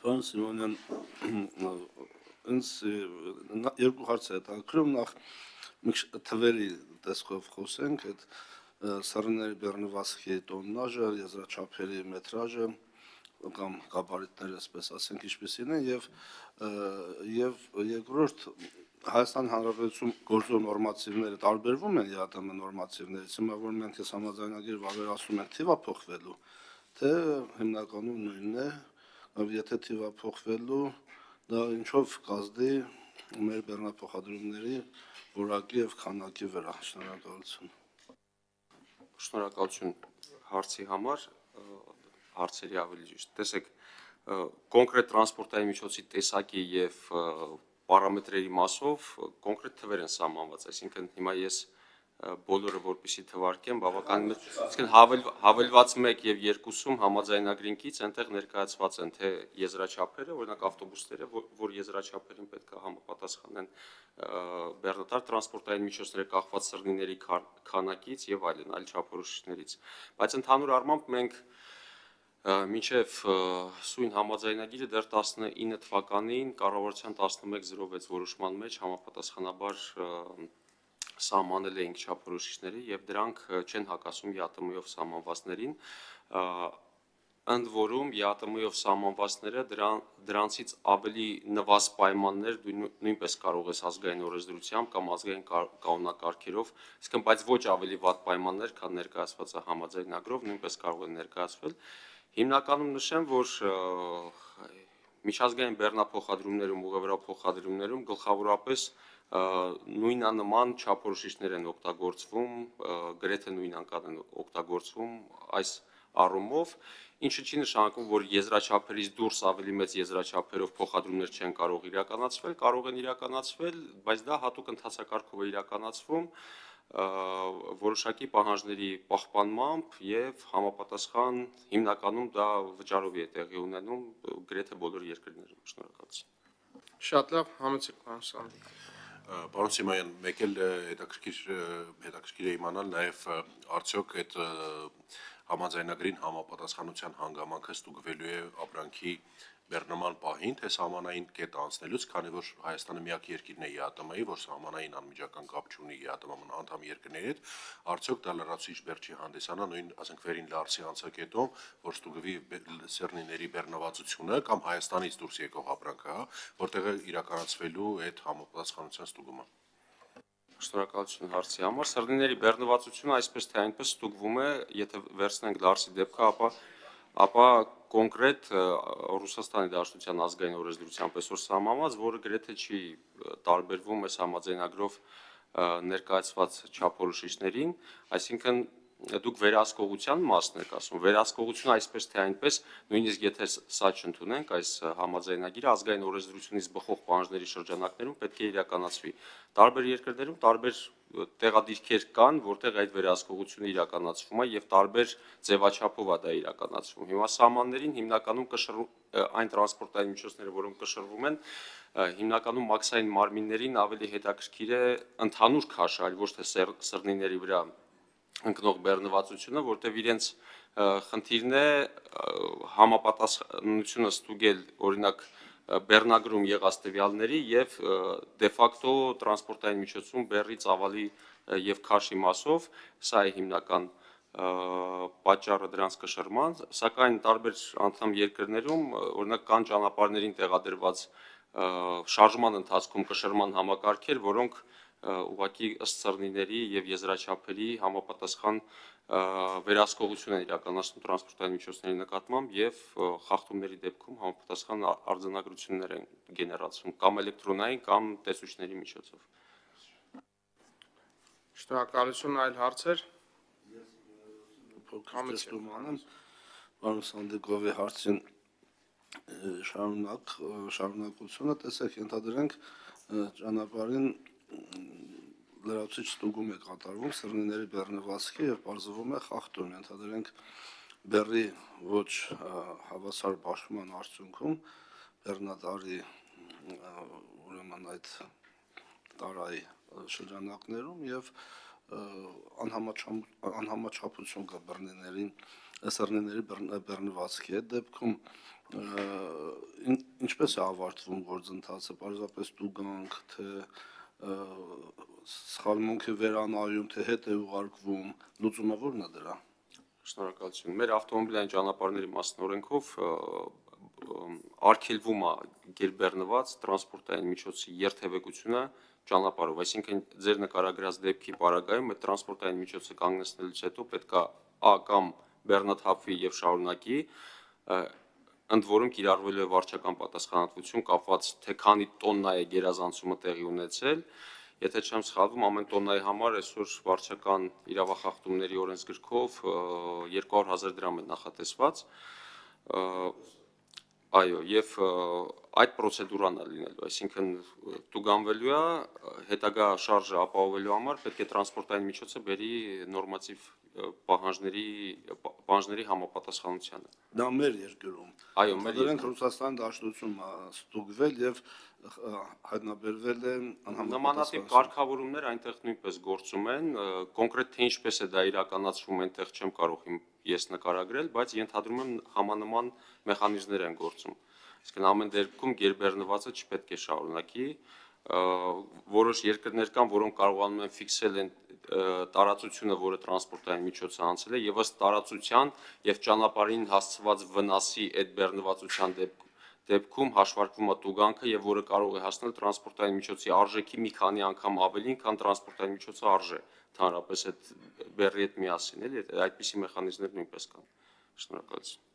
Պարոն Սիմոնյան, ինձ երկու հարց է հետաքրքրում, նախ մի թվերի տեսքով խոսենք, այդ սառնների բեռնվածքի տոննաժը, եզրաչափերի մետրաժը կամ գաբարիտները, այսպես ասենք, ինչպիսին են, եւ երկրորդ Հայաստանի Հանրապետություն գործող նորմատիվները տարբերվում են ԵԱՏՄ նորմատիվներից, հիմա որ մենք այս համաձայնագիր վավերացնում ենք թիվափոխվելու, թե հիմնականում նույնն է, եթե թիվափոխվելու, դա ինչով կազդի մեր բեռնափոխադրումների որակի եւ քանակի վրա։ Շնորհակալություն։ Շնորհակալություն հարցի համար, հարցերի ավելի ճիշտ։ Տեսեք, կոնկրետ տրանսպորտային միջոցի տեսակի եւ պարամետրերի մասով կոնկրետ թվեր են սահմանված, այսինքն հիմա ես բոլորը որպեսի թվարկեմ, բավականին այսինքն հավելված 1 եւ 2-ում համաձայնագրին կից այնտեղ ներկայացված են թե եզրաչափերը, օրինակ ավտոբուսները, որ եզրաչափերին պետք է համապատասխանեն բեռնատար տրանսպորտային միջոցները կախված սրնիների քանակից եւ այլն, այլ չափորոշիչներից, բայց ընդհանուր առմամբ մենք մինչև սույն համաձայնագիրը դեռ 19 թվականին կառավարության 1106 որոշման մեջ համապատասխանաբար սահմանել էինք չափորոշիչների եւ դրանք չեն հակասում ԵԱՏՄ-ով սահմանվածներին, ընդ որում ԵԱՏՄ-ով սահմանվածները դրանցից ավելի նվազ պայմաններ նույնպես կարող է ազգային օրենսդրությամբ կամ ազգային կանոնակարգերով, այսինքն բայց ոչ ավելի վատ պայմաններ, քան ներկայացված է համաձայնագրով, նույնպես կարող են ներկայացվել։ Հիմնականում նշեմ, որ միջազգային բեռնափոխադրումներում, ուղևորափոխադրումներում գլխավորապես նույնանման չափորոշիչներ են օգտագործվում, գրեթե նույնանական են օգտագործվում այս առումով, ինչը չի նշանակում, որ եզրաչափերից դուրս ավելի մեծ եզրաչափերով փոխադրումներ չեն կարող իրականացվել, կարող են իրականացվել, բայց դա հատուկ ընթացակարգով է իրականացվում որոշակի պահանջների պահպանմամբ եւ համապատասխան հիմնականում դա վճարովի է տեղի ունենում գրեթե բոլոր երկրներում։ Շնորհակալություն։ Շատ լավ, համեցեք պարոն Սանդիկ։ Պարոն Սիմոնյան, մեկ էլ հետաքրքիր է իմանալ նաև արդյոք այդ համաձայնագրին համապատասխանության հանգամանքը ստուգվելու է ապրանքի բեռնման պահին, թե սահմանային կետ անցնելուց, քանի որ Հայաստանը միակ երկիրն է ԵԱՏՄ-ի, որ սահմանային անմիջական կապ չունի ԵԱՏՄ անդամ երկրների հետ, արդյոք դա լրացուցիչ բեռ չի հանդիսանա նույն, ասենք, վերին լարսի անցակետում, որ ստուգվի սեռնիների բեռնվածությունը կամ Հայաստանից դուրս եկող ապրանքը, որտեղ է իրականացվելու այդ համապատասխանության ստուգումը։ Շնորհակալություն հարցի համար։ Սրնիների բեռնվածությունը այսպես թե այնպես ստուգվում է, եթե վերցնենք լարսի դեպքը, ապա կոնկրետ Ռուսաստանի Դաշնության ազգային օրենսդրությամբ այսօր սահմանված, որը գրեթե չի տարբերվում այս համաձայնագրով ներկայացված չափորոշիչներին, այսինքն դուք վերահսկողության մասն եք ասում, վերահսկողությունը այսպես թե այնպես, նույնիսկ եթե սա չընդունենք այս համաձայնագիրը ազգային օրենսդրությունից բխող պահանջների շրջանակներում պետք է իրականացվի։ Տարբեր երկրներում տարբեր տեղադիրքեր կան, որտեղ այդ վերահսկողությունը իրականացվում է եւ տարբեր ձևաչափով է դա իրականացվում։ Հիմա սահմաններին հիմնականում այն տրանսպորտային միջոցները, որոնք կշռվում են, հիմնականում մաքսային մարմիններին ավելի հետաքրքիր է ընդհանուր քաշը, այլ ոչ թե սրնիների վրա ընկնող բեռնվածությունը, որտեղ իրենց խնդիրն է համապատասխանությունը ստուգել, օրինակ բեռնագրում եղած տվյալների եւ դե ֆակտո տրանսպորտային միջոցում բեռի ծավալի եւ քաշի մասով, սա է հիմնական պատճառը դրանց կշռման, սակայն տարբեր անդամ երկրներում, օրինակ կան ճանապարհներին տեղադրված շարժման ընթացքում կշռման համակարգեր, որոնք ուղղակի ըստ սրնիների եւ եզրաչափերի համապատասխան վերահսկողություն են իրականացնում տրանսպորտային միջոցների նկատմամբ եւ խախտումների դեպքում համապատասխան արձանագրություններ են գեներացվում կամ էլեկտրոնային կամ տեսուչների միջոցով։ Շնորհակալություն, այլ հարցեր։ Պարոն Սանդիկովի հարցին շարունակությունը, տեսեք, ենթադրենք ճանապարհին լրացուցիչ ստուգում է կատարվում սրնիների բեռնվածքի եւ պարզվում է խախտում, ենթադրենք բեռի ոչ հավասար բաշխման արդյունքում բեռնատարի ուրեմն այդ տարայի շրջանակներում եւ անհամաչափություն կա սրնիների բեռնվածքի այդ դեպքում ինչպես է ավարտվում գործընթացը, պարզապես տուգանք, թե սխալմունքի վերանայում, թե հետ է ուղարկվում, լուծումը ո՞րն է դրա։ Շնորհակալություն։ Մեր ավտոմոբիլային ճանապարհների մասնօրենքով արգելվում է գերբեռնված տրանսպորտային միջոցի երթևեկությունը ճանապարհով, այսինքն ձեր նկարագրած դեպքի պարագայում այդ տրանսպորտային միջոցը կանգնեցնելուց հետո պետք է կամ բեռնաթափվի եւ շարունակի, ընդ որում կիրառվելու է վարչական պատասխանատվություն կապված թե քանի տոննա է գերազանցումը տեղի ունեցել, եթե չեմ սխալվում, ամեն տոննայի համար այսօր վարչական իրավախախտումների օրենսգրքով 200,000 դրամ է նախատեսված, այո, եւ այդ պրոցեդուրան է լինելու, այսինքն տուգանվելու է, հետագա շարժը ապահովելու համար պետք է տրանսպորտային միջոցը բերի նորմատիվ պահանջների համապատասխանությանը։ Դա մեր երկրում։ Այո, մեր Դրանք Ռուսաստանի Դաշնությունում ստուգվել եւ հայտնաբերվել է նմանատիպ կարգավորումներ այնտեղ նույնպես գործում են, կոնկրետ թե ինչպես է դա իրականացվում, այնտեղ չեմ կարող ես նկարագրել, բայց ենթադրում եմ համանման մեխանիզմներ են գործում։ Իսկն ամեն դեպքում գերբեռնվածը չպետք է շարունակի, որոշ երկրներ կան, որոնք կարողանում են ֆիքսել են տարածությունը, որը տրանսպորտային միջոցը անցել է, եւ ըստ տարածության եւ ճանապարհին հասցված վնասի այդ բեռնվածության դեպքում հաշվարկվում է տուգանքը եւ որը կարող է հասնել տրանսպորտային միջոցի արժեքի մի քանի անգամ ավելին, քան տրանսպորտային միջոցը արժե, ընդհանրապես այդ բեռի հետ միասին, էլի, այդպիսի մեխանիզմներ նույնպես կան։ Շնորհակալություն։